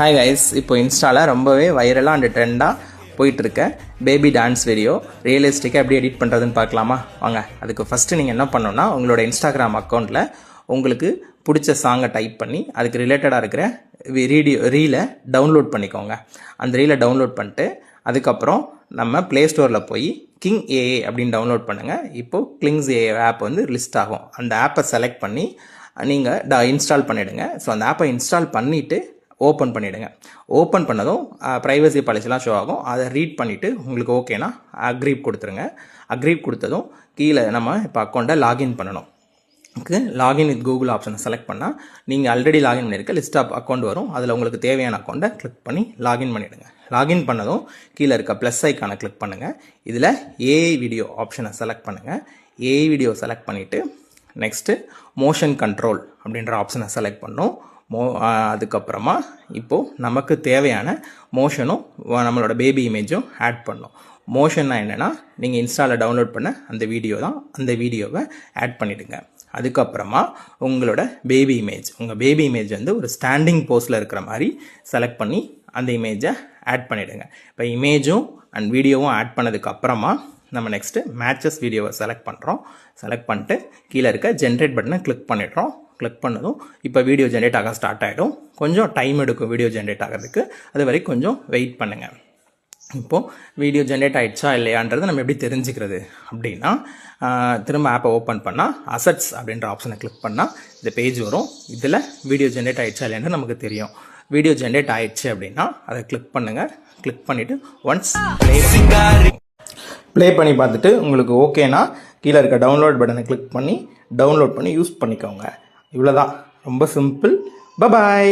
Hi guys, இப்போ இன்ஸ்டாவில் ரொம்பவே வைரலாக அண்ட் ட்ரெண்டாக போயிட்டுருக்க பேபி டான்ஸ் வீடியோ ரியலிஸ்டிக்காக எப்படி எடிட் பண்ணுறதுன்னு பார்க்கலாமா? வாங்க. அதுக்கு ஃபஸ்ட்டு நீங்கள் என்ன பண்ணணுன்னா, உங்களோட இன்ஸ்டாகிராம் அக்கௌண்ட்டில் உங்களுக்கு பிடிச்ச சாங்கை டைப் பண்ணி அதுக்கு ரிலேட்டடாக இருக்கிற ரீலை டவுன்லோட் பண்ணிக்கோங்க. அந்த ரீலை டவுன்லோட் பண்ணிட்டு அதுக்கப்புறம் நம்ம ப்ளே ஸ்டோரில் போய் கிங் ஏஏ அப்படின்னு டவுன்லோட் பண்ணுங்கள். இப்போது கிங்ஸ் ஏஏ ஆப் வந்து லிஸ்ட் ஆகும். அந்த ஆப்பை செலக்ட் பண்ணி நீங்கள் இன்ஸ்டால் பண்ணிவிடுங்க. ஸோ அந்த ஆப்பை இன்ஸ்டால் பண்ணிவிட்டு ஓப்பன் பண்ணிவிடுங்க. ஓப்பன் பண்ணதும் ப்ரைவசி பாலிசிலாம் ஷோ ஆகும். அதை ரீட் பண்ணிவிட்டு உங்களுக்கு ஓகேனா அக்ரீப் கொடுத்துருங்க. அக்ரீப் கொடுத்ததும் கீழே நம்ம இப்போ அக்கௌண்ட்டை லாகின் பண்ணணும். லாகின் வித் கூகுள் ஆப்ஷனை செலக்ட் பண்ணால் நீங்கள் ஆல்ரெடி லாகின் பண்ணியிருக்க லிஸ்ட் ஆஃப் அக்கௌண்ட் வரும். அதில் உங்களுக்கு தேவையான அக்கௌண்ட்டை கிளிக் பண்ணி லாகின் பண்ணிவிடுங்க. லாகின் பண்ணதும் கீழே இருக்க ப்ளஸ் ஐக்கானை கிளிக் பண்ணுங்கள். இதில் ஏஐ வீடியோ ஆப்ஷனை செலக்ட் பண்ணுங்கள். ஏஐ வீடியோ செலக்ட் பண்ணிவிட்டு நெக்ஸ்ட்டு மோஷன் கண்ட்ரோல் அப்படின்ற ஆப்ஷனை செலக்ட் பண்ணணும். அதுக்கப்புறமா இப்போது நமக்கு தேவையான மோஷனும் நம்மளோட பேபி இமேஜும் ஆட் பண்ணணும். மோஷன்னா என்னென்னா, நீங்கள் இன்ஸ்டாவில் டவுன்லோட் பண்ண அந்த வீடியோ தான். அந்த வீடியோவை ஆட் பண்ணிவிடுங்க. அதுக்கப்புறமா உங்களோட பேபி இமேஜ், உங்கள் பேபி இமேஜ் வந்து ஒரு ஸ்டாண்டிங் போஸில் இருக்கிற மாதிரி செலக்ட் பண்ணி அந்த இமேஜை ஆட் பண்ணிவிடுங்க. இப்போ இமேஜும் அண்ட் வீடியோவும் ஆட் பண்ணதுக்கப்புறமா நம்ம நெக்ஸ்ட்டு மேட்சஸ் வீடியோவை செலக்ட் பண்ணுறோம். செலக்ட் பண்ணிட்டு கீழே இருக்க ஜென்ரேட் பட்டனை கிளிக் பண்ணிடுறோம். கிளிக் பண்ணதும் இப்போ வீடியோ ஜென்ரேட் ஆக ஸ்டார்ட் ஆகிடும். கொஞ்சம் டைம் எடுக்கும் வீடியோ ஜென்ரேட் ஆகிறதுக்கு. அது வரைக்கும் கொஞ்சம் வெயிட் பண்ணுங்கள். இப்போது வீடியோ ஜென்ரேட் ஆகிடுச்சா இல்லையான்றது நம்ம எப்படி தெரிஞ்சுக்கிறது அப்படின்னா, திரும்ப ஆப்பை ஓப்பன் பண்ணால் அசட்ஸ் அப்படின்ற ஆப்ஷனை கிளிக் பண்ணால் இந்த பேஜ் வரும். இதில் வீடியோ ஜென்ரேட் ஆகிடுச்சா இல்லையான்னு நமக்கு தெரியும். வீடியோ ஜென்ரேட் ஆகிடுச்சு அப்படின்னா அதை கிளிக் பண்ணுங்கள். கிளிக் பண்ணிவிட்டு ஒன்ஸ் ப்ளே பண்ணி பார்த்துட்டு உங்களுக்கு ஓகேனா கீழே இருக்க டவுன்லோட் பட்டனை கிளிக் பண்ணி டவுன்லோட் பண்ணி யூஸ் பண்ணிக்கோங்க. இவ்வளோதான், ரொம்ப சிம்பிள். பபாய்.